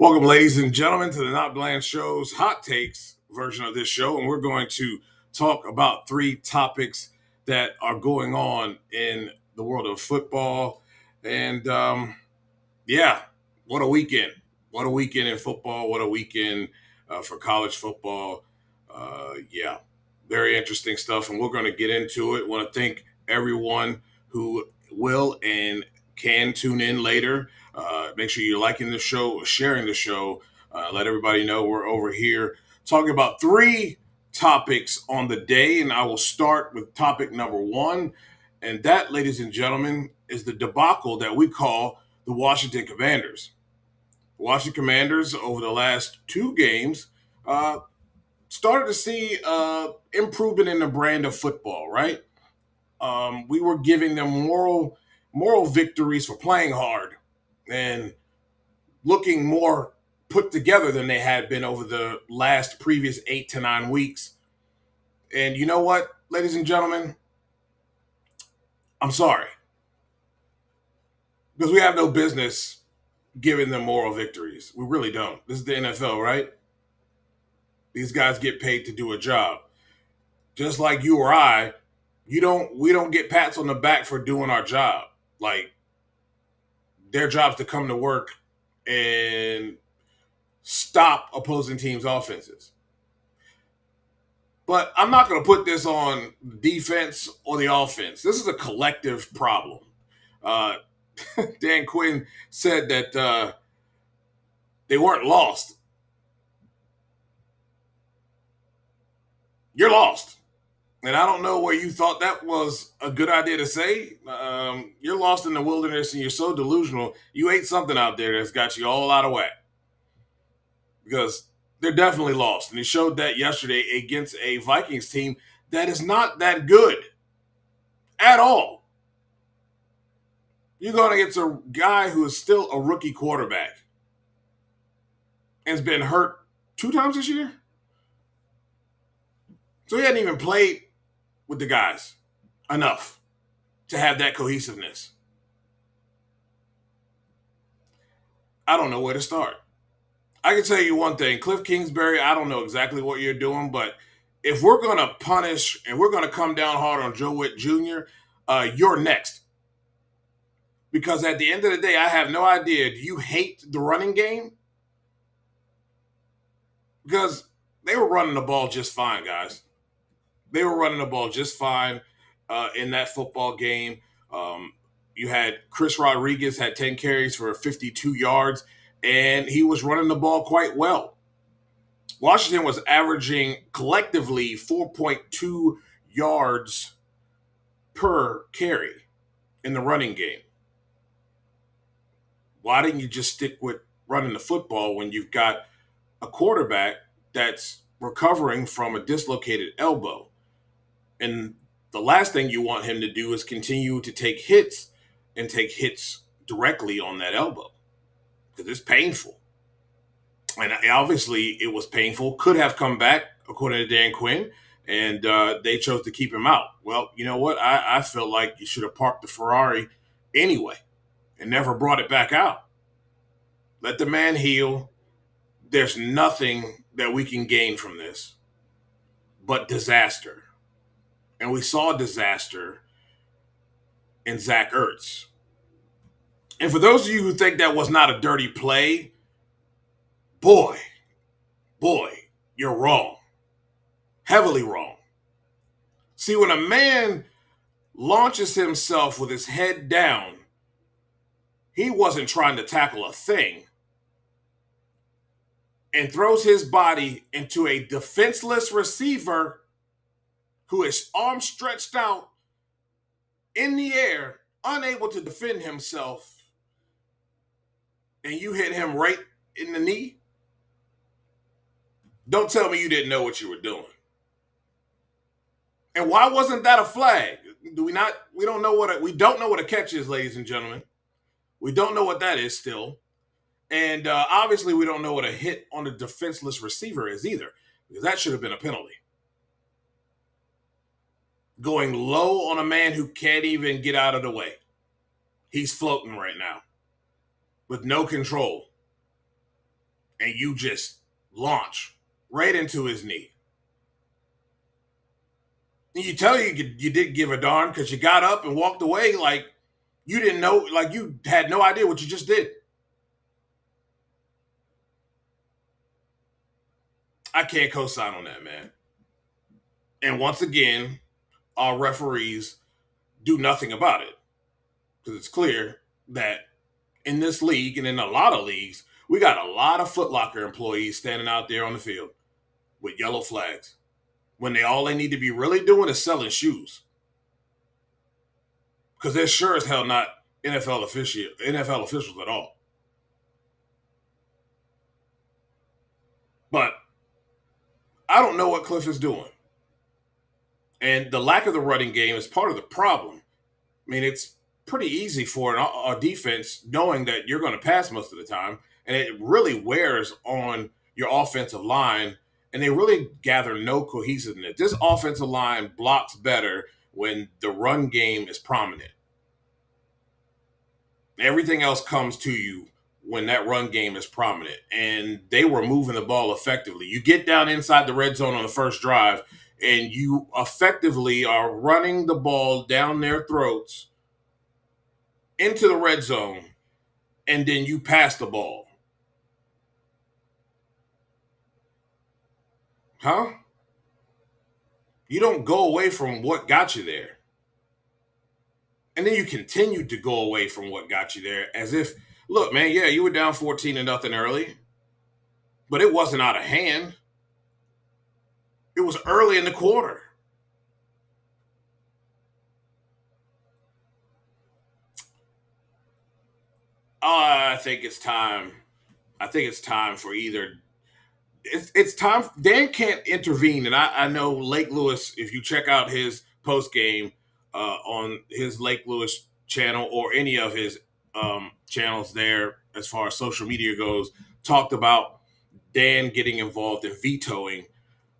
Welcome, ladies and gentlemen, to the Not Bland Show's hot takes version of this show. And we're going to talk about three topics that are going on in the world of football. And yeah, what a weekend. What a weekend in football. What a weekend for college football. Yeah, very interesting stuff. And we're going to get into it. Want to thank everyone who will and can tune in later. Make sure you're liking the show, sharing the show. Let everybody know we're over here talking about three topics on the day. And I will start with topic number one. And that, ladies and gentlemen, is the debacle that we call the Washington Commanders. The Washington Commanders, over the last two games, started to see improvement in the brand of football, right? We were giving them moral victories for playing hard and looking more put together than they had been over the last previous 8 to 9 weeks. And you know what, ladies and gentlemen? I'm sorry. Because we have no business giving them moral victories. We really don't. This is the NFL, right? These guys get paid to do a job. Just like you or I, we don't get pats on the back for doing our job. Like, their job's to come to work and stop opposing teams' offenses. But I'm not going to put this on defense or the offense. This is a collective problem. Uh, Dan Quinn said that they weren't lost. You're lost. And I don't know where you thought that was a good idea to say. You're lost in the wilderness and you're so delusional. You ate something out there that's got you all out of whack. Because they're definitely lost. And he showed that yesterday against a Vikings team that is not that good at all. You're going against a guy who is still a rookie quarterback and has been hurt 2 times this year. So he hadn't even played with the guys enough to have that cohesiveness. I don't know where to start. I can tell you one thing, Cliff Kingsbury, I don't know exactly what you're doing, but if we're going to punish and we're going to come down hard on Joe Witt Jr., you're next. Because at the end of the day, I have no idea. Do you hate the running game? Because they were running the ball just fine, guys. They were running the ball just fine in that football game. You had Chris Rodriguez had 10 carries for 52 yards, and he was running the ball quite well. Washington was averaging collectively 4.2 yards per carry in the running game. Why didn't you just stick with running the football when you've got a quarterback that's recovering from a dislocated elbow? And the last thing you want him to do is continue to take hits and take hits directly on that elbow because it's painful. And obviously it was painful, could have come back, according to Dan Quinn, and they chose to keep him out. Well, you know what? I feel like you should have parked the Ferrari anyway and never brought it back out. Let the man heal. There's nothing that we can gain from this but disaster. And we saw disaster in Zach Ertz. And for those of you who think that was not a dirty play, boy, you're wrong. Heavily wrong. See, when a man launches himself with his head down, he wasn't trying to tackle a thing, and throws his body into a defenseless receiver who is arms stretched out in the air, unable to defend himself, and you hit him right in the knee. Don't tell me you didn't know what you were doing. And why wasn't that a flag? We don't know what a catch is, ladies and gentlemen. We don't know what that is still. And obviously we don't know what a hit on a defenseless receiver is either, because that should have been a penalty. Going low on a man who can't even get out of the way. He's floating right now with no control. and you just launch right into his knee. And you didn't give a darn because you got up and walked away like you didn't know, like you had no idea what you just did. I can't co-sign on that, man. And once again, our referees do nothing about it because it's clear that in this league and in a lot of leagues, we got a lot of Foot Locker employees standing out there on the field with yellow flags when all they need to be really doing is selling shoes because they're sure as hell not NFL officials at all. But I don't know what Cliff is doing. And the lack of the running game is part of the problem. I mean, it's pretty easy for a defense knowing that you're going to pass most of the time, and it really wears on your offensive line, and they really gather no cohesiveness. This offensive line blocks better when the run game is prominent. Everything else comes to you when that run game is prominent, and they were moving the ball effectively. You get down inside the red zone on the first drive, and you effectively are running the ball down their throats into the red zone, and then you pass the ball. Huh? You don't go away from what got you there. And then you continue to go away from what got you there as if, look, man, yeah, you were down 14 to nothing early, but it wasn't out of hand. It was early in the quarter. I think it's time. I think it's time for either. It's time. Dan can't intervene, and I know Lake Lewis. If you check out his post game on his Lake Lewis channel or any of his channels there, as far as social media goes, talked about Dan getting involved in vetoing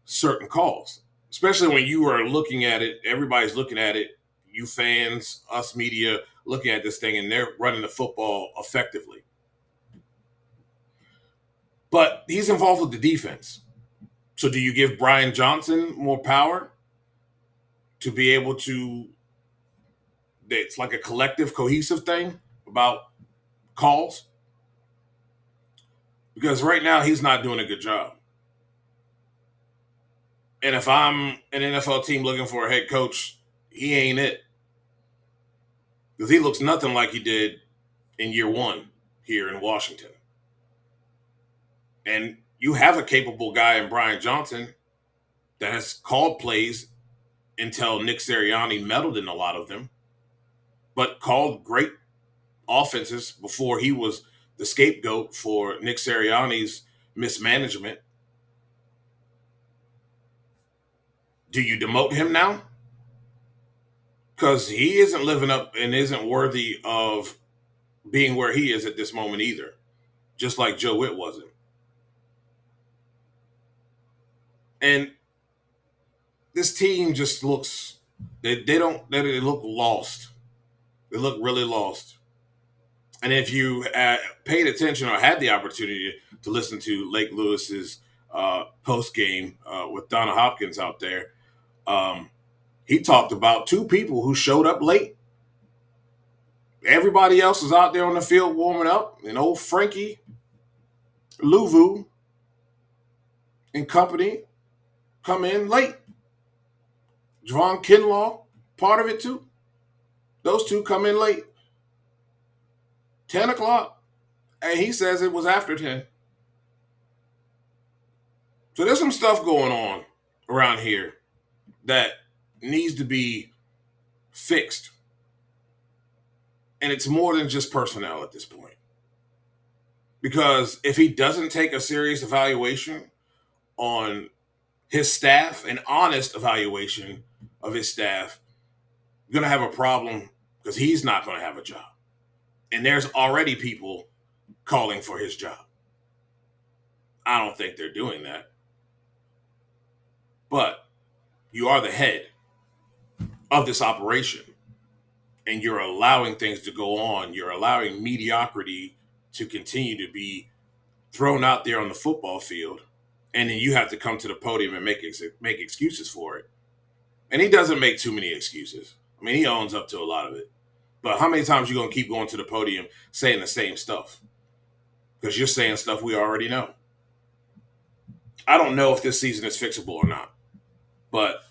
certain calls, especially when you are looking at it. Everybody's looking at it. You fans, us media, looking at this thing, and they're running the football effectively. But he's involved with the defense. So do you give Brian Johnson more power to be able to? It's like a collective, cohesive thing about calls because right now he's not doing a good job. And if I'm an NFL team looking for a head coach, he ain't it because he looks nothing like he did in year one here in Washington. And you have a capable guy in Brian Johnson that has called plays until Nick Sirianni meddled in a lot of them, but called great offenses before he was the scapegoat for Nick Sirianni's mismanagement. Do you demote him now? Because he isn't living up and isn't worthy of being where he is at this moment either, just like Joe Witt wasn't. And this team just looks, they look lost. They look really lost. And if you paid attention or had the opportunity to listen to Lake Lewis's post game with Donna Hopkins out there, he talked about two people who showed up late. Everybody else was out there on the field warming up, and old Frankie Louvu and company come in late. Javon Kinlaw, part of it too. Those two come in late. 10 o'clock. And he says it was after 10. So there's some stuff going on around here that needs to be fixed. And it's more than just personnel at this point. Because if he doesn't take a serious evaluation on his staff, an honest evaluation of his staff, you're going to have a problem because he's not going to have a job. And there's already people calling for his job. I don't think they're doing that. But you are the head of this operation. And you're allowing things to go on. You're allowing mediocrity to continue to be thrown out there on the football field, and then you have to come to the podium and make excuses for it. And he doesn't make too many excuses. I mean, he owns up to a lot of it. But how many times are you going to keep going to the podium saying the same stuff? Because you're saying stuff we already know. I don't know if this season is fixable or not, but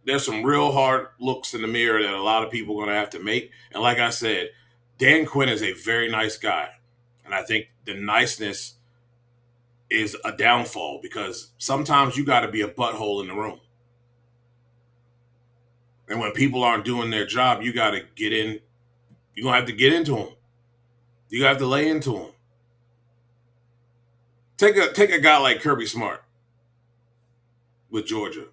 there's some real hard looks in the mirror that a lot of people are going to have to make. And like I said, Dan Quinn is a very nice guy. And I think the niceness is a downfall because sometimes you got to be a butthole in the room. And when people aren't doing their job, you got to get in. You're going to have to get into them. You have to lay into them. Take a guy like Kirby Smart with Georgia.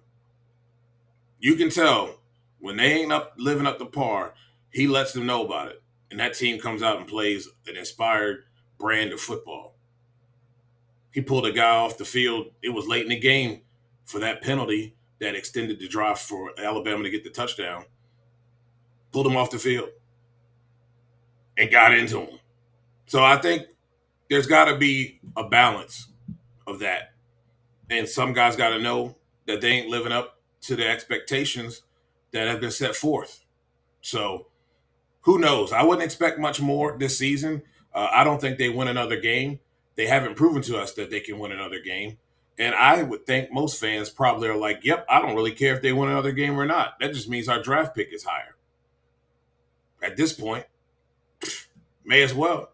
You can tell when they ain't living up to par, he lets them know about it. And that team comes out and plays an inspired brand of football. He pulled a guy off the field. It was late in the game for that penalty that extended the drive for Alabama to get the touchdown. Pulled him off the field and got into him. So I think there's got to be a balance of that. And some guys got to know that they ain't living up to the expectations that have been set forth. So who knows? I wouldn't expect much more this season. I don't think they win another game. They haven't proven to us that they can win another game. And I would think most fans probably are like, yep, I don't really care if they win another game or not. That just means our draft pick is higher. At this point, may as well.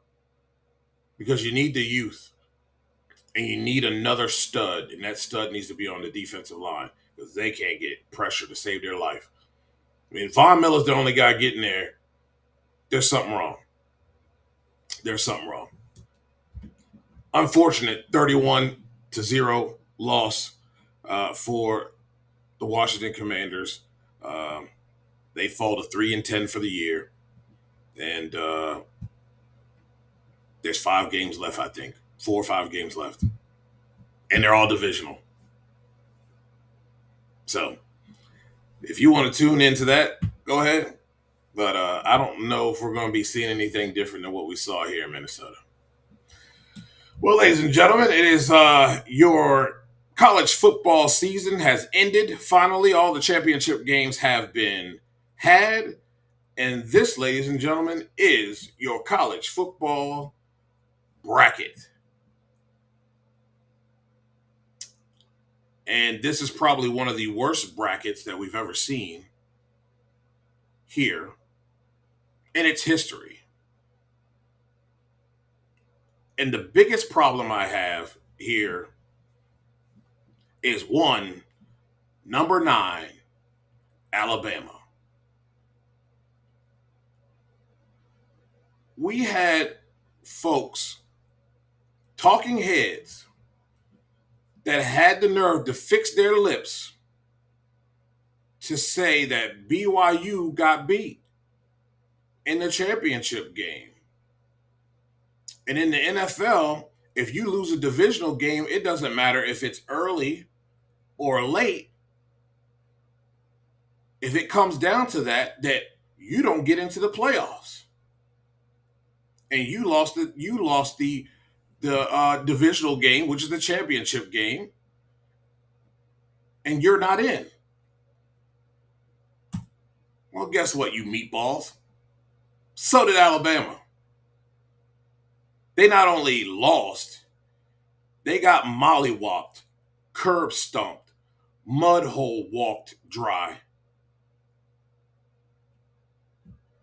Because you need the youth. And you need another stud. And that stud needs to be on the defensive line. Because they can't get pressure to save their life. I mean, Von Miller's the only guy getting there. There's something wrong. There's something wrong. Unfortunate 31-0 loss for the Washington Commanders. They fall to 3-10 for the year. And there's 5 games left, I think. 4 or 5 games left. And they're all divisional. So, if you want to tune into that, go ahead. But I don't know if we're going to be seeing anything different than what we saw here in Minnesota. Well, ladies and gentlemen, it is your college football season has ended. Finally, all the championship games have been had. And this, ladies and gentlemen, is your college football bracket. And this is probably one of the worst brackets that we've ever seen here in its history. And the biggest problem I have here is one, number 9, Alabama. We had folks, talking heads, that had the nerve to fix their lips to say that BYU got beat in the championship game. And in the NFL, if you lose a divisional game, it doesn't matter if it's early or late. If it comes down to that you don't get into the playoffs. And you lost the divisional game, which is the championship game, and you're not in. Well, guess what, you meatballs? So did Alabama. They not only lost, they got mollywopped, curb stomped, mud hole walked dry.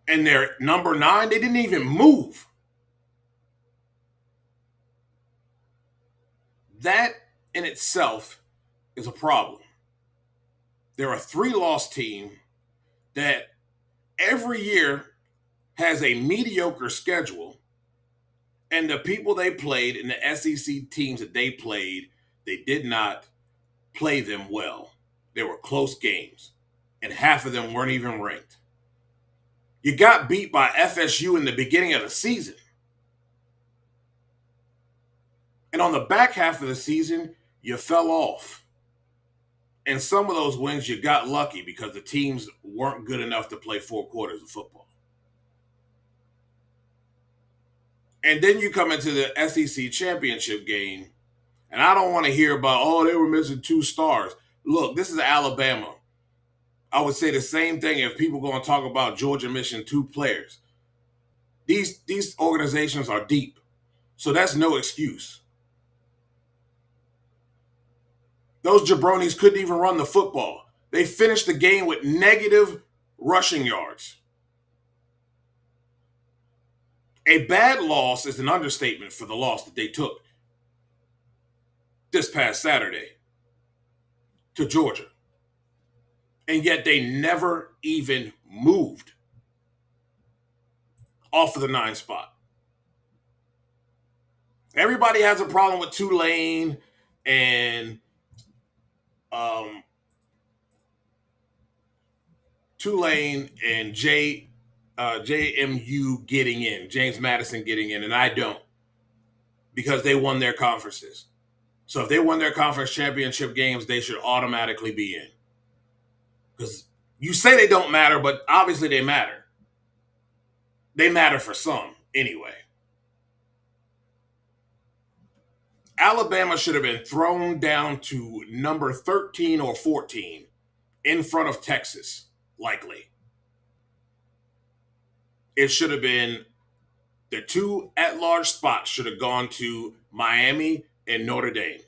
And they're number 9, they didn't even move. That in itself is a problem. They're a 3-loss team that every year has a mediocre schedule, and the people they played in the SEC teams that they played, they did not play them well. They were close games, and half of them weren't even ranked. You got beat by FSU in the beginning of the season. And on the back half of the season, you fell off. And some of those wins, you got lucky because the teams weren't good enough to play 4 quarters of football. And then you come into the SEC championship game, and I don't want to hear about, oh, they were missing 2 stars. Look, this is Alabama. I would say the same thing if people go and talk about Georgia missing 2 players. These organizations are deep, so that's no excuse. Those jabronis couldn't even run the football. They finished the game with negative rushing yards. A bad loss is an understatement for the loss that they took this past Saturday to Georgia. And yet they never even moved off of the 9 spot. Everybody has a problem with Tulane and JMU getting in, James Madison getting in, and I don't, because they won their conferences. So if they won their conference championship games, they should automatically be in. Because you say they don't matter, but obviously they matter. They matter for some anyway. Alabama should have been thrown down to number 13 or 14 in front of Texas, likely. It should have been the 2 at-large spots should have gone to Miami and Notre Dame,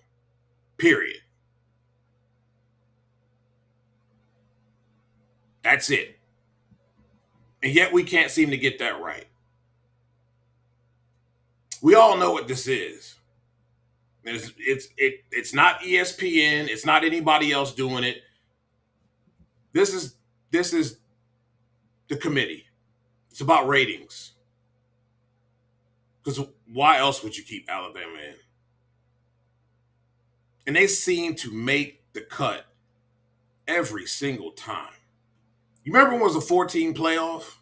period. That's it. And yet we can't seem to get that right. We all know what this is. It's not ESPN. It's not anybody else doing it. This is the committee. It's about ratings. Because why else would you keep Alabama in? And they seem to make the cut every single time. You remember when it was a 14 playoff?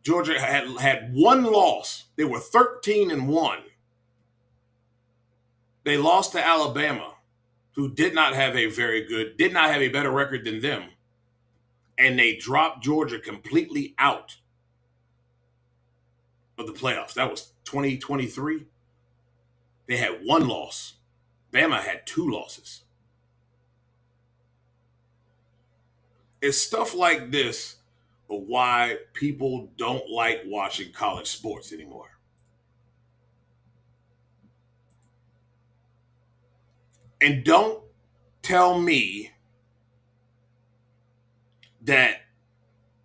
Georgia had 1 loss. They were 13-1. They lost to Alabama, who did not have a better record than them. And they dropped Georgia completely out of the playoffs. That was 2023. They had 1 loss. Bama had 2 losses. It's stuff like this of why people don't like watching college sports anymore. And don't tell me that,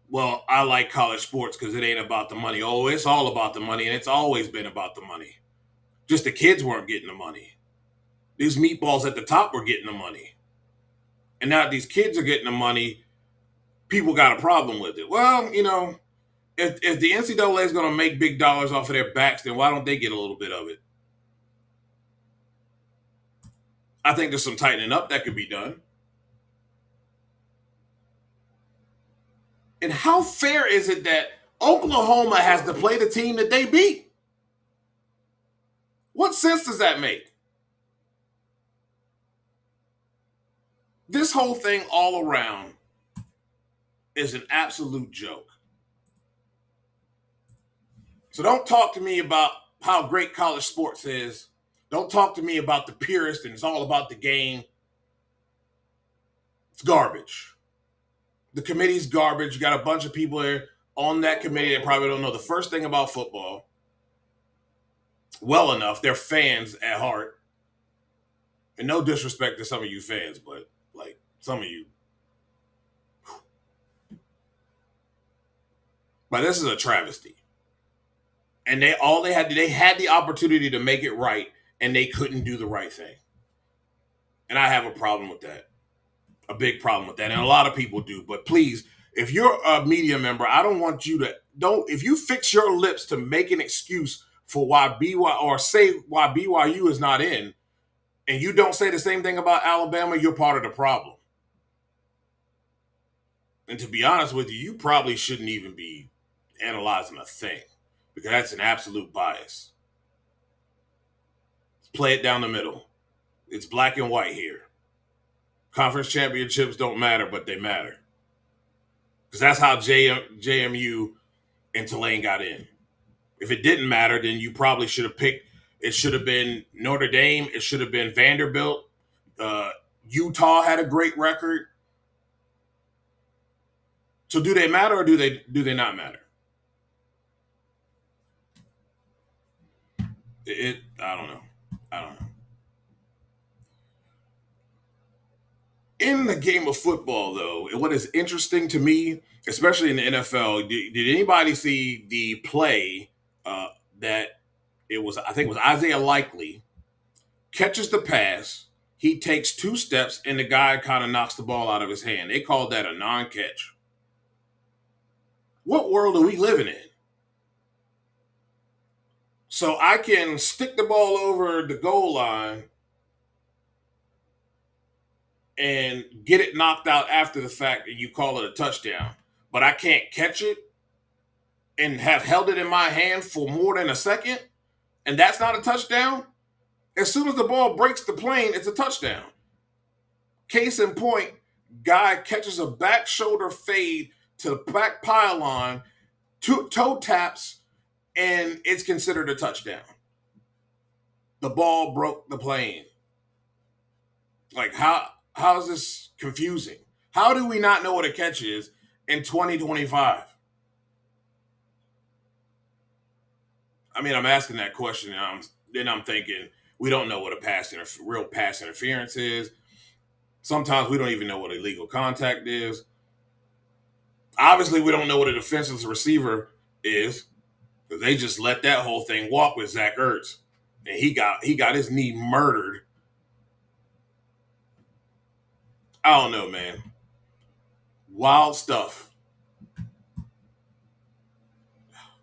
well, I like college sports because it ain't about the money. Oh, it's all about the money, and it's always been about the money. Just the kids weren't getting the money. These meatballs at the top were getting the money. And now that these kids are getting the money, people got a problem with it. Well, if the NCAA is going to make big dollars off of their backs, then why don't they get a little bit of it? I think there's some tightening up that could be done. And how fair is it that Oklahoma has to play the team that they beat? What sense does that make? This whole thing all around is an absolute joke. So don't talk to me about how great college sports is. Don't talk to me about the purist and it's all about the game. It's garbage. The committee's garbage. You got a bunch of people there on that committee that probably don't know the first thing about football well enough. They're fans at heart. And no disrespect to some of you fans, but like some of you. But this is a travesty. And they had the opportunity to make it right, and they couldn't do the right thing. And I have a problem with that. A big problem with that. And a lot of people do. But please, if you're a media member, I don't want you to if you fix your lips to make an excuse for why say why BYU is not in, and you don't say the same thing about Alabama, you're part of the problem. And to be honest with you, you probably shouldn't even be analyzing a thing, because that's an absolute bias. Play it down the middle. It's black and white here. Conference championships don't matter, but they matter. Because that's how JMU and Tulane got in. If it didn't matter, then you probably should have picked. It should have been Notre Dame. It should have been Vanderbilt. Uh, Utah had a great record. So do they matter or do they not matter? I don't know. I don't know. In the game of football, though, what is interesting to me, especially in the NFL, did anybody see the play uh, that it was? I think it was Isaiah Likely catches the pass. He takes two steps, and the guy kind of knocks the ball out of his hand. They called that a non-catch. What world are we living in? So I can stick the ball over the goal line and get it knocked out after the fact, and you call it a touchdown. But I can't catch it and have held it in my hand for more than a second, and that's not a touchdown. As soon as the ball breaks the plane, it's a touchdown. Case in point, guy catches a back shoulder fade to the back pylon, toe taps, and it's considered a touchdown. The ball broke the plane. Like how is this confusing? How do we not know what a catch is in 2025? I mean, I'm asking that question, and then I'm thinking we don't know what real pass interference is. Sometimes we don't even know what illegal contact is. Obviously, we don't know what a defenseless receiver is because they just let that whole thing walk with Zach Ertz, and he got his knee murdered. I don't know, man. Wild stuff.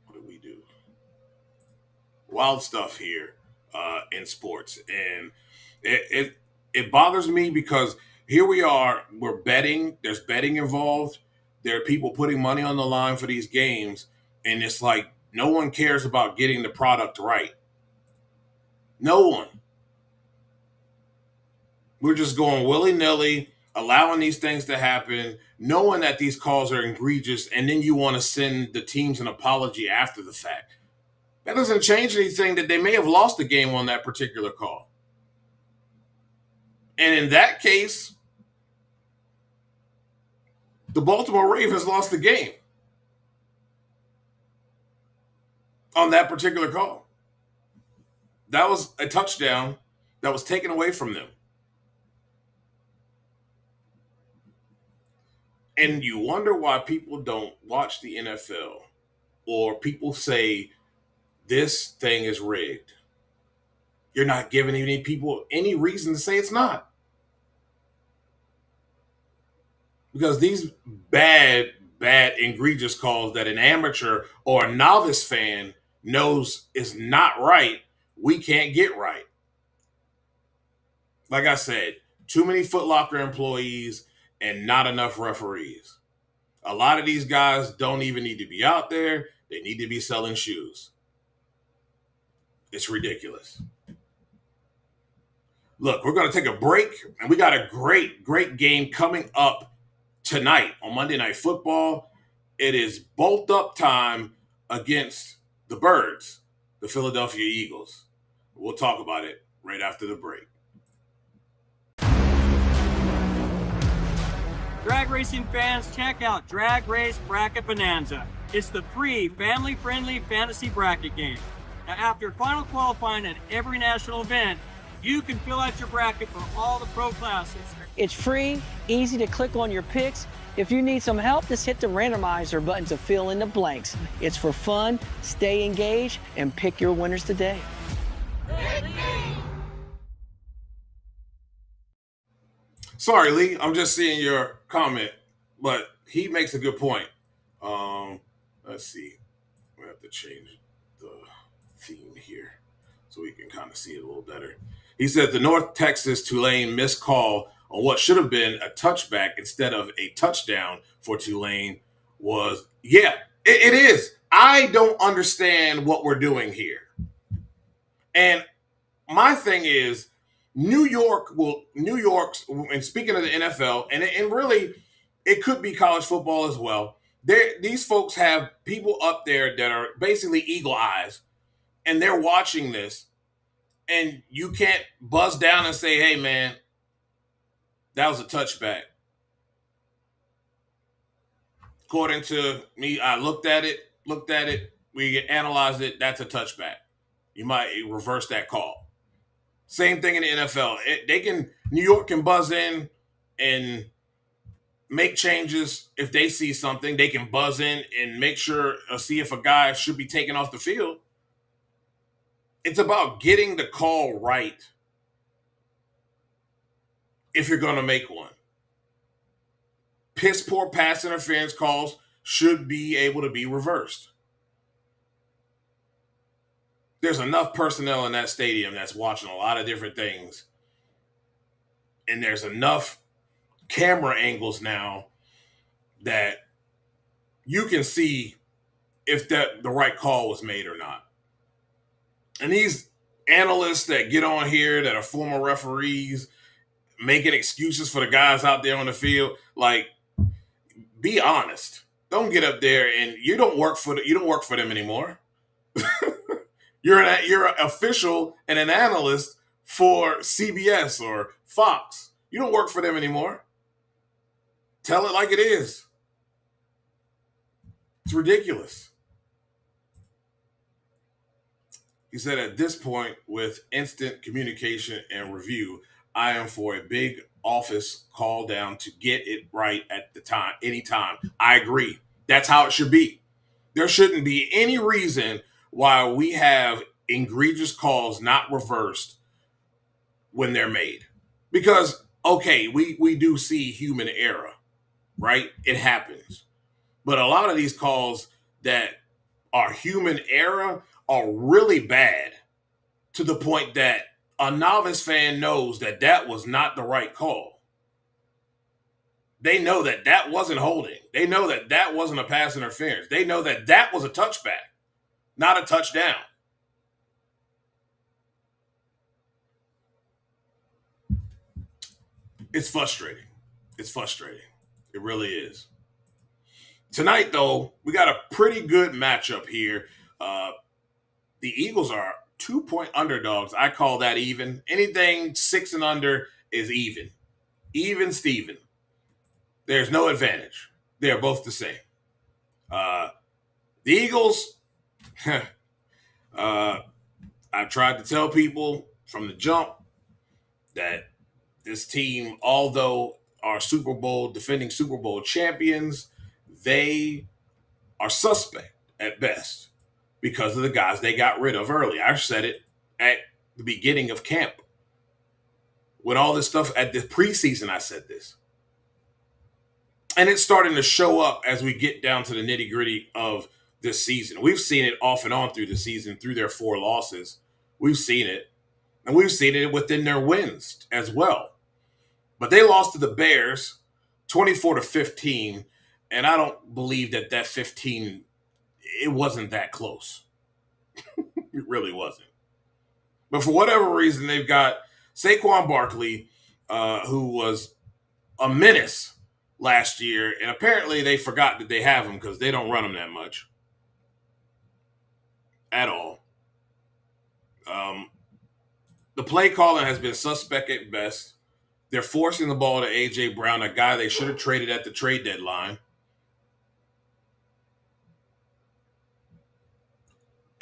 What do we do? Wild stuff here in sports, and it bothers me because here we are. We're betting. There's betting involved. There are people putting money on the line for these games, and it's like no one cares about getting the product right. No one. We're just going willy nilly, allowing these things to happen, knowing that these calls are egregious, and then you want to send the teams an apology after the fact. That doesn't change anything that they may have lost the game on that particular call. And in that case, the Baltimore Ravens lost the game on that particular call. That was a touchdown that was taken away from them. And you wonder why people don't watch the NFL or people say this thing is rigged. You're not giving any people any reason to say it's not. Because these bad, egregious calls that an amateur or a novice fan knows is not right, we can't get right. Like I said, too many Foot Locker employees and not enough referees. A lot of these guys don't even need to be out there. They need to be selling shoes. It's ridiculous. Look, we're going to take a break, and we got a great game coming up tonight on Monday Night Football. It is bolt up time against the Birds, the Philadelphia Eagles. We'll talk about it right after the break. Drag racing fans, check out Drag Race Bracket Bonanza. It's the free, family-friendly fantasy bracket game. Now, after final qualifying at every national event, you can fill out your bracket for all the pro classes. It's free, easy to click on your picks. If you need some help, just hit the randomizer button to fill in the blanks. It's for fun, stay engaged, and pick your winners today. Sorry, Lee, I'm just seeing your comment, but he makes a good point. Let's see. We have to change the theme here so we can kind of see it a little better. He said the North Texas Tulane missed call on what should have been a touchback instead of a touchdown for Tulane was, it is. I don't understand what we're doing here. And my thing is, New York's, and speaking of the NFL, and really, it could be college football as well. These folks have people up there that are basically eagle eyes, and they're watching this, and you can't buzz down and say, "Hey, man, that was a touchback." According to me, I looked at it, we analyzed it. That's a touchback. You might reverse that call. Same thing in the NFL. New York can buzz in and make changes if they see something. They can buzz in and make sure see if a guy should be taken off the field. It's about getting the call right if you're going to make one. Piss poor pass interference calls should be able to be reversed. There's enough personnel in that stadium that's watching a lot of different things. And there's enough camera angles now that you can see if the right call was made or not. And these analysts that get on here that are former referees making excuses for the guys out there on the field, like, be honest. Don't get up there and you don't work for them anymore. You're an official and an analyst for CBS or Fox. You don't work for them anymore. Tell it like it is. It's ridiculous. He said, at this point, with instant communication and review, I am for a big office call down to get it right at the time, anytime. I agree. That's how it should be. There shouldn't be any reason why we have egregious calls not reversed when they're made. Because, okay, we do see human error, right? It happens. But a lot of these calls that are human error are really bad to the point that a novice fan knows that that was not the right call. They know that that wasn't holding. They know that that wasn't a pass interference. They know that that was a touchback, not a touchdown. It's frustrating. It's frustrating. It really is. Tonight, though, we got a pretty good matchup here. The Eagles are 2-point underdogs. I call that even. Anything 6 and under is even. Even Steven. There's no advantage. They're both the same. The Eagles, I tried to tell people from the jump that this team, although are defending Super Bowl champions, they are suspect at best because of the guys they got rid of early. I said it at the beginning of camp. With all this stuff at the preseason, I said this. And it's starting to show up as we get down to the nitty-gritty of this season. We've seen it off and on through the season, through their 4 losses. We've seen it. And we've seen it within their wins as well. But they lost to the Bears 24-15. And I don't believe that 15, it wasn't that close. It really wasn't. But for whatever reason, they've got Saquon Barkley, who was a menace last year. And apparently they forgot that they have him because they don't run him that much. At all. The play calling has been suspect at best. They're forcing the ball to A.J. Brown, a guy they should have traded at the trade deadline.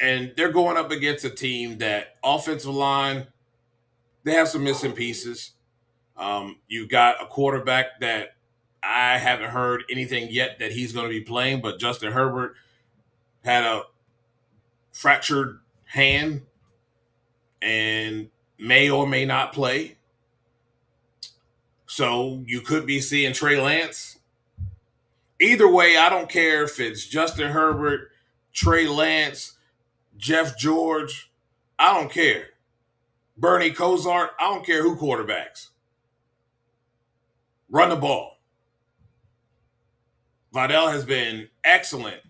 And they're going up against a team that offensive line, they have some missing pieces. You got a quarterback that I haven't heard anything yet that he's going to be playing, but Justin Herbert had a fractured hand and may or may not play. So you could be seeing Trey Lance. Either way, I don't care if it's Justin Herbert, Trey Lance, Jeff George. I don't care. Bernie Kosar. I don't care who quarterbacks. Run the ball. Vidal has been excellent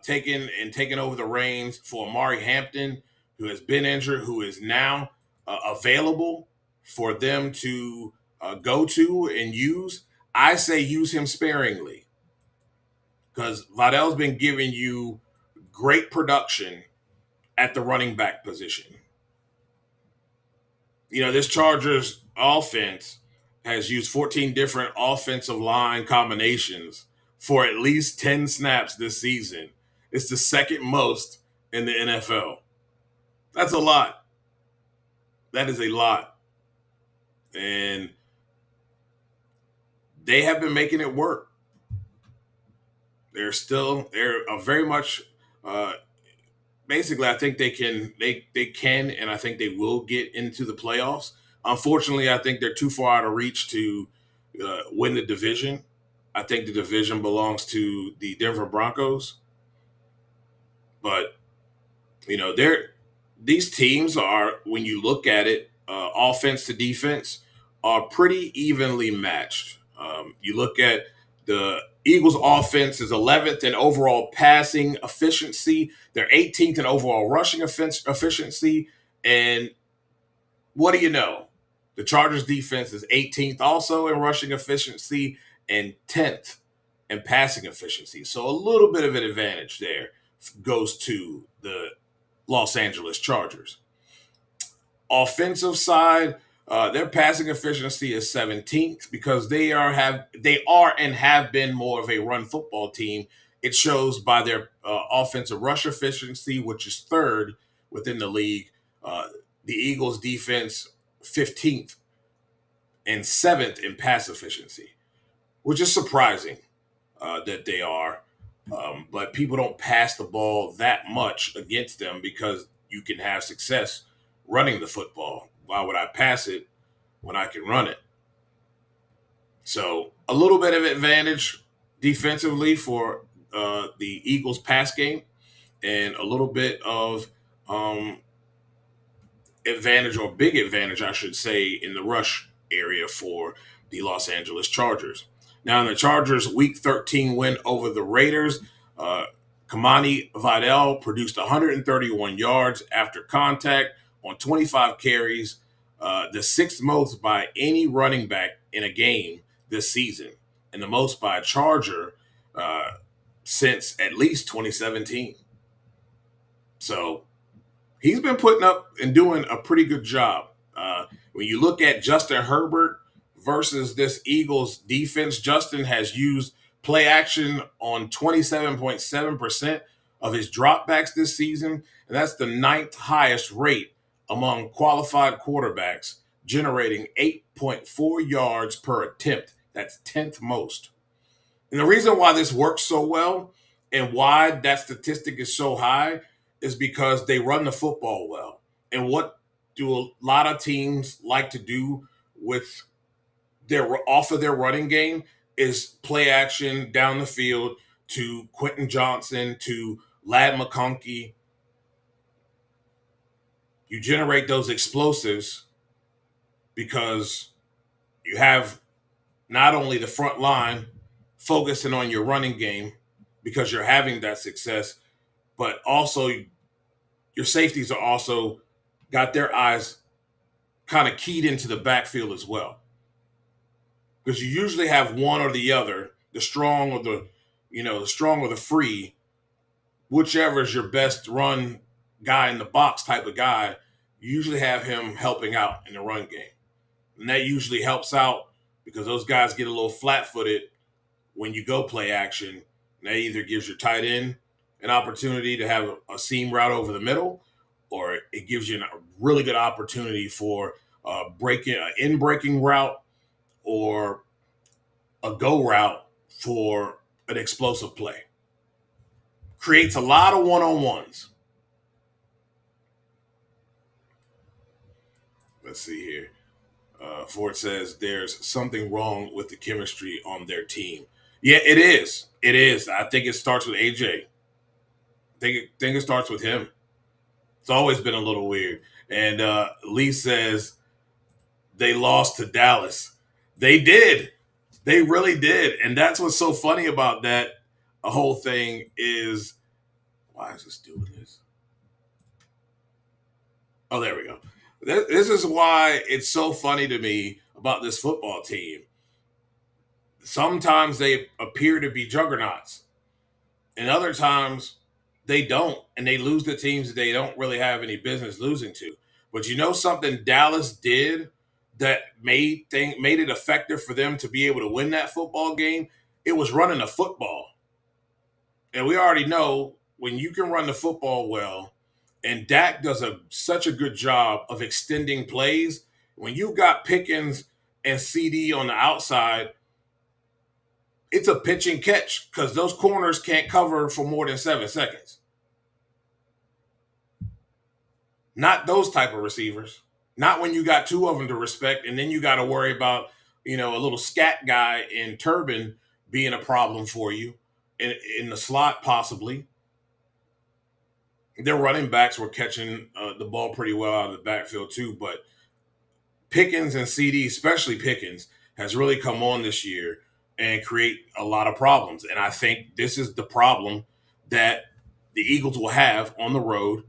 taking over the reins for Amari Hampton, who has been injured, who is now available for them to go to and use. I say use him sparingly. because Vidal's been giving you great production at the running back position. This Chargers offense has used 14 different offensive line combinations for at least 10 snaps this season. It's the second most in the NFL. That's a lot. That is a lot. And they have been making it work. They're very much basically, I think they can and I think they will get into the playoffs. Unfortunately, I think they're too far out of reach to win the division. I think the division belongs to the Denver Broncos. But these teams are, when you look at it, offense to defense, are pretty evenly matched. You look at the Eagles' offense is 11th in overall passing efficiency. They're 18th in overall rushing efficiency. And what do you know? The Chargers' defense is 18th also in rushing efficiency and 10th in passing efficiency. So a little bit of an advantage there goes to the Los Angeles Chargers. Offensive side, their passing efficiency is 17th because they are and have been more of a run football team. It shows by their offensive rush efficiency, which is third within the league. The Eagles defense 15th and 7th in pass efficiency, which is surprising that they are. But people don't pass the ball that much against them because you can have success running the football. Why would I pass it when I can run it? So a little bit of advantage defensively for the Eagles pass game and a little bit of advantage, or big advantage, I should say, in the rush area for the Los Angeles Chargers. Now, in the Chargers' Week 13 win over the Raiders, Kamani Vidal produced 131 yards after contact on 25 carries, the sixth most by any running back in a game this season, and the most by a Charger since at least 2017. So he's been putting up and doing a pretty good job. When you look at Justin Herbert versus this Eagles defense, Justin has used play action on 27.7% of his dropbacks this season, and that's the ninth highest rate among qualified quarterbacks, generating 8.4 yards per attempt. That's 10th most. And the reason why this works so well and why that statistic is so high is because they run the football well. And what do a lot of teams like to do with off of their running game is play action down the field to Quentin Johnson, to Ladd McConkey. You generate those explosives because you have not only the front line focusing on your running game because you're having that success, but also your safeties are also got their eyes kind of keyed into the backfield as well. Because you usually have one or the other, the strong or the free, whichever is your best run guy in the box type of guy, you usually have him helping out in the run game. And that usually helps out because those guys get a little flat-footed when you go play action. And that either gives your tight end an opportunity to have a seam route over the middle, or it gives you a really good opportunity for an in-breaking route or a go route for an explosive play. Creates a lot of one-on-ones. Let's see here. Ford says there's something wrong with the chemistry on their team. Yeah, it is. It is. I think it starts with AJ. I think it starts with him. It's always been a little weird. And Lee says they lost to Dallas. They did. They really did. And that's what's so funny about that whole thing is, why is this doing this? Oh, there we go. This is why it's so funny to me about this football team. Sometimes they appear to be juggernauts. And other times they don't, and they lose the teams that they don't really have any business losing to. But you know something Dallas did that made it effective for them to be able to win that football game? It was running the football. And we already know when you can run the football well, and Dak does such a good job of extending plays. When you got Pickens and CD on the outside, it's a pitch and catch because those corners can't cover for more than 7 seconds. Not those type of receivers. Not when you got two of them to respect, and then you got to worry about, a little scat guy in turban being a problem for you in the slot, possibly. Their running backs were catching the ball pretty well out of the backfield too, but Pickens and CD, especially Pickens, has really come on this year and create a lot of problems. And I think this is the problem that the Eagles will have on the road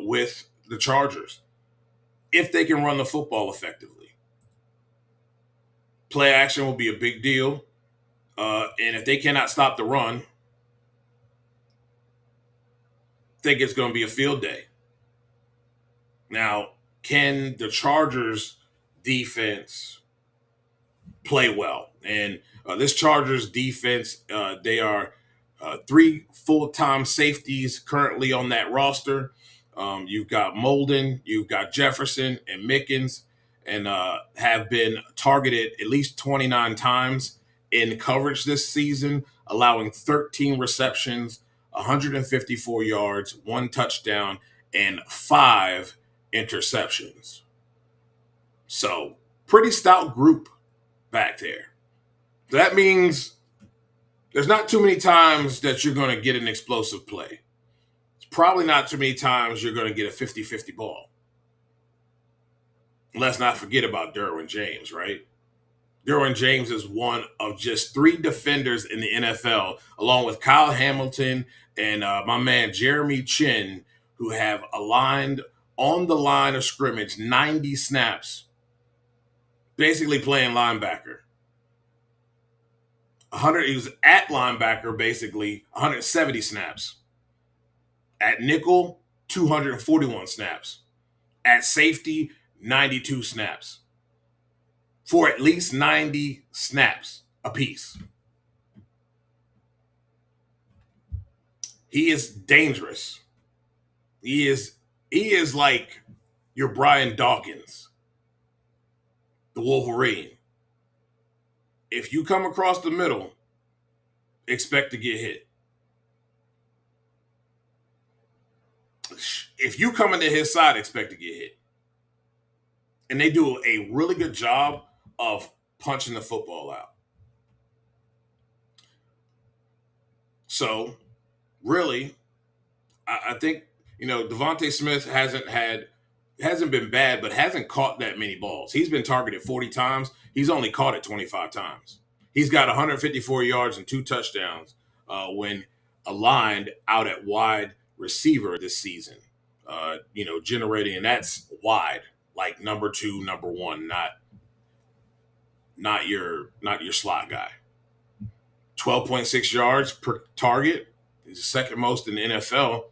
with the Chargers if they can run the football effectively. Play action will be a big deal. And if they cannot stop the run, I think it's going to be a field day. Now, can the Chargers defense play well? And this Chargers defense, they are 3 full-time safeties currently on that roster. You've got Molden, you've got Jefferson and Mickens, and have been targeted at least 29 times in coverage this season, allowing 13 receptions, 154 yards, 1 touchdown, and 5 interceptions. So, pretty stout group back there. That means there's not too many times that you're going to get an explosive play. It's probably not too many times you're going to get a 50-50 ball. Let's not forget about Derwin James, right? Derwin James is one of just 3 defenders in the NFL, along with Kyle Hamilton and my man Jeremy Chin, who have aligned on the line of scrimmage 90 snaps, basically playing linebacker. He was at linebacker, basically 170 snaps. At nickel, 241 snaps. At safety, 92 snaps. For at least 90 snaps apiece. He is dangerous. He is like your Brian Dawkins, the Wolverine. If you come across the middle, expect to get hit. If you come into his side, expect to get hit. And they do a really good job of punching the football out. So, really, I think, Devontae Smith hasn't been bad, but hasn't caught that many balls. He's been targeted 40 times. He's only caught it 25 times. He's got 154 yards and 2 touchdowns when aligned out at wide receiver this season. Generating, and that's wide, like number 2, number 1, not your slot guy. 12.6 yards per target. He's the second most in the NFL.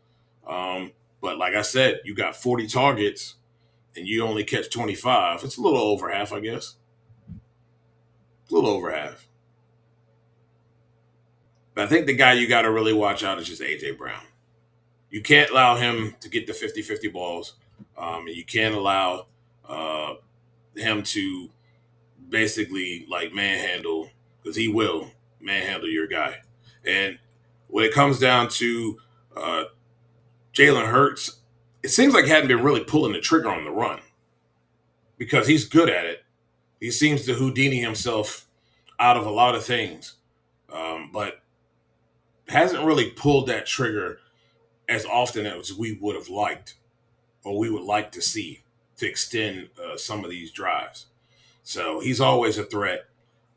But like I said, you got 40 targets and you only catch 25. It's a little over half, I guess. A little over half. But I think the guy you got to really watch out is just A.J. Brown. You can't allow him to get the 50-50 balls. And you can't allow him to basically manhandle, because he will manhandle your guy. And when it comes down to Jalen Hurts, it seems like he hadn't been really pulling the trigger on the run because he's good at it. He seems to Houdini himself out of a lot of things, but hasn't really pulled that trigger as often as we would have liked or we would like to see to extend some of these drives. So he's always a threat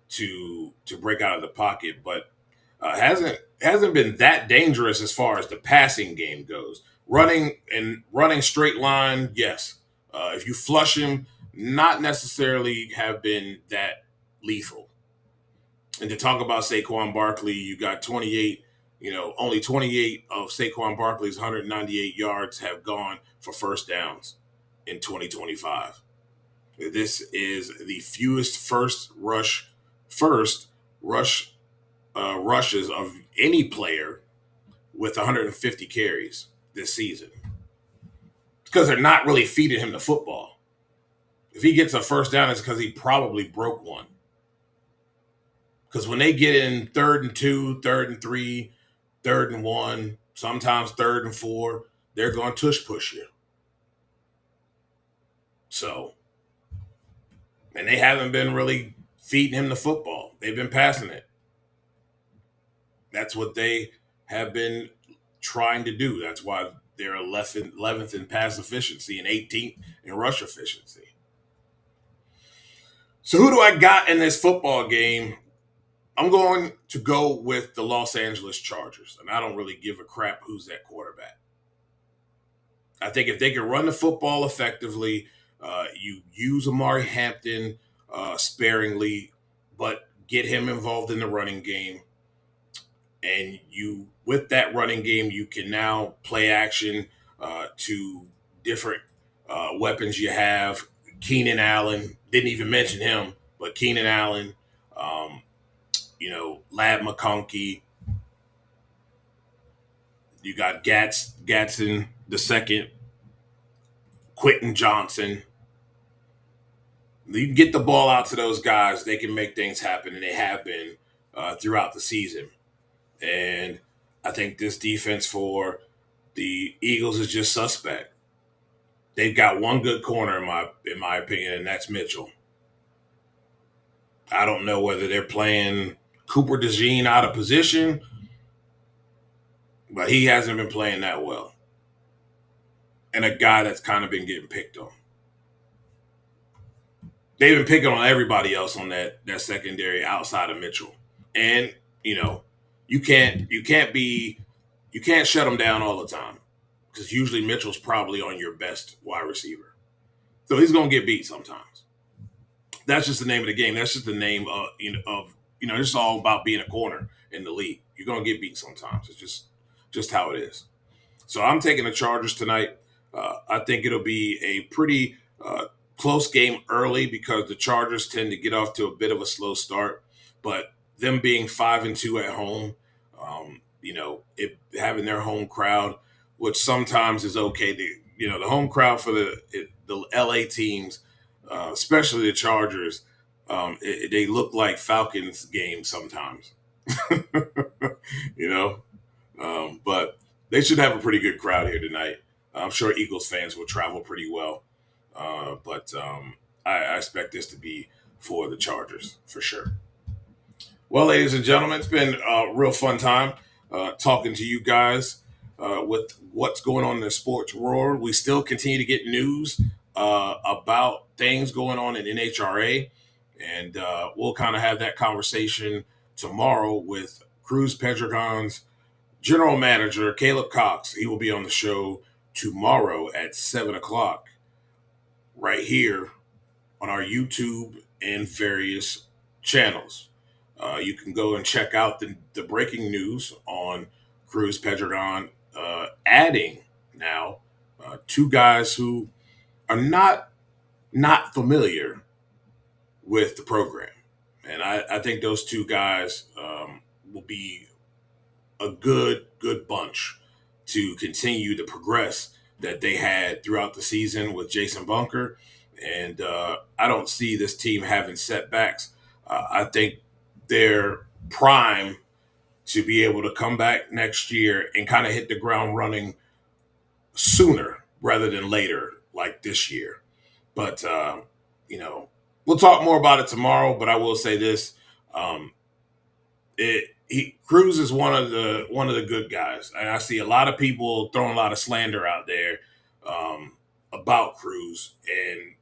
to break out of the pocket, but hasn't been that dangerous as far as the passing game goes. Running straight line, yes. If you flush him, not necessarily have been that lethal. And to talk about Saquon Barkley, you got 28, only 28 of Saquon Barkley's 198 yards have gone for first downs in 2025. This is the fewest first rush rushes of any player with 150 carries this season. Because they're not really feeding him the football. If he gets a first down, it's because he probably broke one. Because when they get in 3rd and 2, 3rd and 3, 3rd and 1, sometimes 3rd and 4, they're going to tush push you. So, and they haven't been really feeding him the football. They've been passing it. That's what they have been trying to do. That's why they're 11th in pass efficiency and 18th in rush efficiency. So who do I got in this football game? I'm going to go with the Los Angeles Chargers, and I don't really give a crap who's that quarterback. I think if they can run the football effectively, you use Amari Hampton sparingly, but get him involved in the running game. And with that running game, you can now play action to different weapons you have. Keenan Allen, didn't even mention him, but Keenan Allen, Lad McConkey. You got Gatson the second, Quentin Johnson. You can get the ball out to those guys. They can make things happen, and they have been throughout the season. And I think this defense for the Eagles is just suspect. They've got one good corner in my opinion, and that's Mitchell. I don't know whether they're playing Cooper DeJean out of position, but he hasn't been playing that well. And a guy that's kind of been getting picked on. They've been picking on everybody else on that secondary outside of Mitchell. And, you can't shut them down all the time, because usually Mitchell's probably on your best wide receiver. So he's going to get beat sometimes. That's just the name of the game. That's just the name of it's all about being a corner in the league. You're going to get beat sometimes. It's just how it is. So I'm taking the Chargers tonight. I think it'll be a pretty close game early, because the Chargers tend to get off to a bit of a slow start. But them being 5-2 at home, having their home crowd, which sometimes is okay. The home crowd for the LA teams, especially the Chargers, they look like Falcons games sometimes. But they should have a pretty good crowd here tonight. I'm sure Eagles fans will travel pretty well. But I expect this to be for the Chargers for sure. Well, ladies and gentlemen, it's been a real fun time talking to you guys with what's going on in the sports world. We still continue to get news about things going on in NHRA, and we'll kind of have that conversation tomorrow with Cruz Pedregon's general manager, Caleb Cox. He will be on the show tomorrow at 7 o'clock right here on our YouTube and various channels. You can go and check out the breaking news on Cruz Pedregon, adding now two guys who are not familiar with the program. And I think those two guys will be a good bunch to continue to progress that they had throughout the season with Jason Bunker. And I don't see this team having setbacks. I think they're prime to be able to come back next year and kind of hit the ground running sooner rather than later, like this year. But, we'll talk more about it tomorrow, but I will say this. Cruz is one of the good guys. And I see a lot of people throwing a lot of slander out there about Cruz. And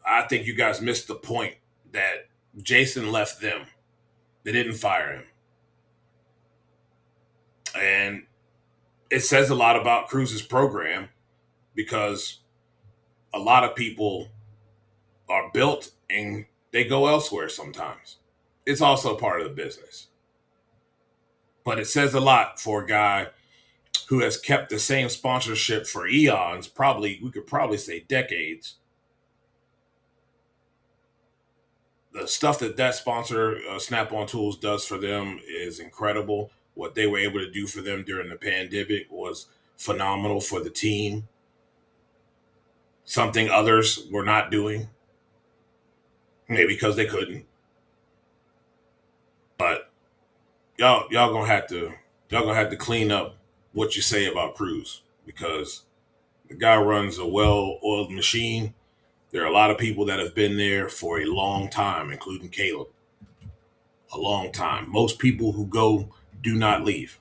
I think you guys missed the point that Jason left them. They didn't fire him. And it says a lot about Cruz's program, because a lot of people are built and they go elsewhere sometimes. It's also part of the business. But it says a lot for a guy who has kept the same sponsorship for eons, we could probably say decades. The stuff that sponsor, Snap-on Tools, does for them is incredible. What they were able to do for them during the pandemic was phenomenal for the team. Something others were not doing, maybe because they couldn't. But y'all gonna have to clean up what you say about Cruz, because the guy runs a well-oiled machine. There are a lot of people that have been there for a long time, including Caleb. A long time. Most people who go do not leave.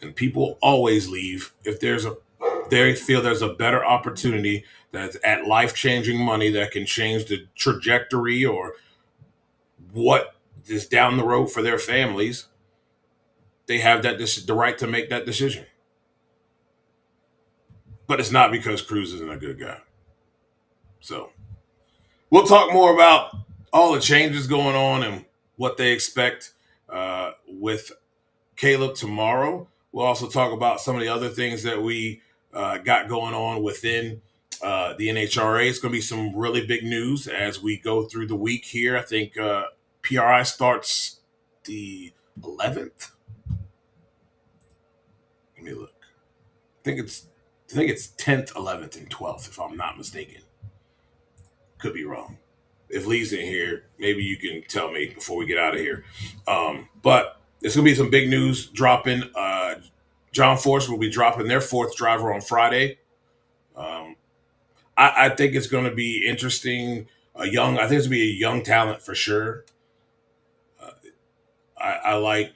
And people always leave if they feel there's a better opportunity that's at life-changing money that can change the trajectory or what is down the road for their families. They have the right to make that decision. But it's not because Cruz isn't a good guy. So we'll talk more about all the changes going on and what they expect with Caleb tomorrow. We'll also talk about some of the other things that we got going on within the NHRA. It's going to be some really big news as we go through the week here. I think PRI starts the 11th. Let me look. I think it's 10th, 11th, and 12th, if I'm not mistaken. Could be wrong. If Lee's in here, maybe you can tell me before we get out of here. But there's going to be some big news dropping. John Force will be dropping their fourth driver on Friday. I think it's going to be interesting. I think it's going to be a young talent for sure. I like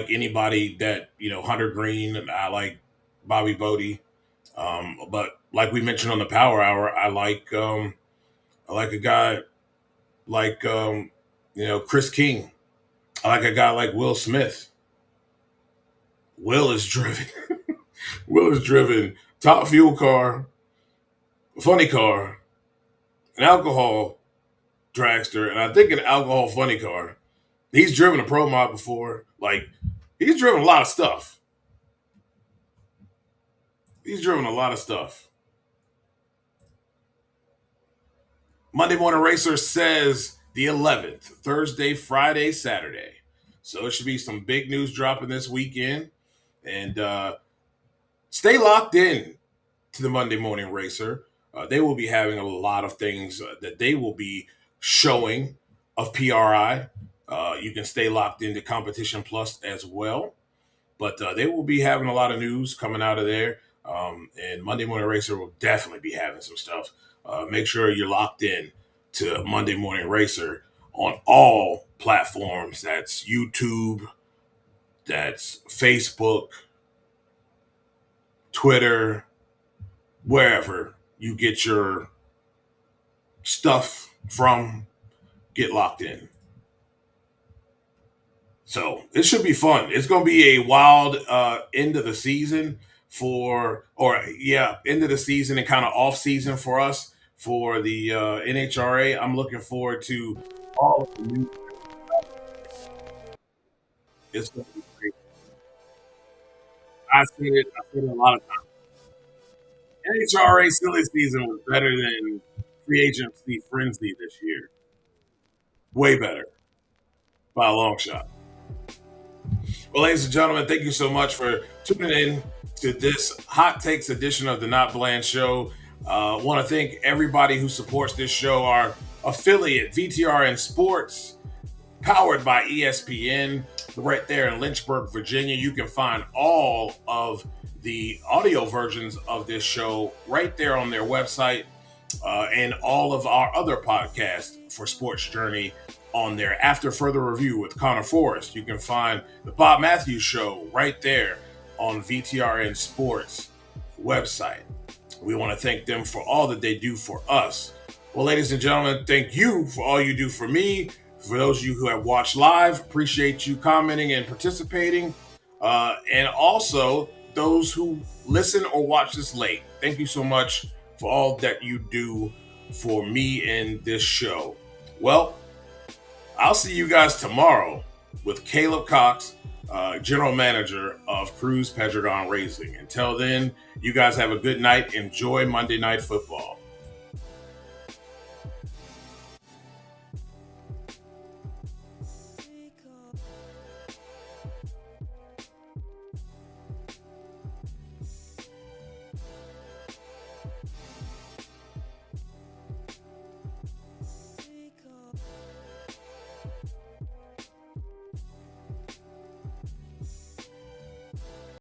anybody that, Hunter Green, and I like Bobby Bodie. But like we mentioned on the Power Hour, I like a guy like Chris King. I like a guy like Will Smith. Will is driven top fuel car, funny car, an alcohol dragster, and I think an alcohol funny car. He's driven a Pro Mod before. Like, he's driven a lot of stuff. Monday Morning Racer says the 11th, Thursday, Friday, Saturday. So it should be some big news dropping this weekend. And stay locked in to the Monday Morning Racer. They will be having a lot of things that they will be showing of PRI. You can stay locked into Competition Plus as well. But they will be having a lot of news coming out of there. And Monday Morning Racer will definitely be having some stuff. Make sure you're locked in to Monday Morning Racer on all platforms. That's YouTube, that's Facebook, Twitter, wherever you get your stuff from, get locked in. So it should be fun. It's going to be a wild end of the season end of the season and kind of off season for us for the NHRA. I'm looking forward to all of the new. It's going to be great. I've seen it a lot of times. NHRA silly season was better than free agency frenzy this year. Way better by a long shot. Well, ladies and gentlemen, thank you so much for tuning in to this Hot Takes edition of the Not Bland Show. I want to thank everybody who supports this show. Our affiliate, VTRN Sports, powered by ESPN, right there in Lynchburg, Virginia. You can find all of the audio versions of this show right there on their website, and all of our other podcasts for Sports Journey on there. After Further Review with Connor Forrest, you can find the Bob Matthews Show right there on VTRN Sports website. We want to thank them for all that they do for us. Well, ladies and gentlemen, thank you for all you do for me. For those of you who have watched live, appreciate you commenting and participating. And also those who listen or watch this late. Thank you so much for all that you do for me and this show. Well, I'll see you guys tomorrow with Caleb Cox, general manager of Cruz Pedregon Racing. Until then, you guys have a good night. Enjoy Monday Night Football.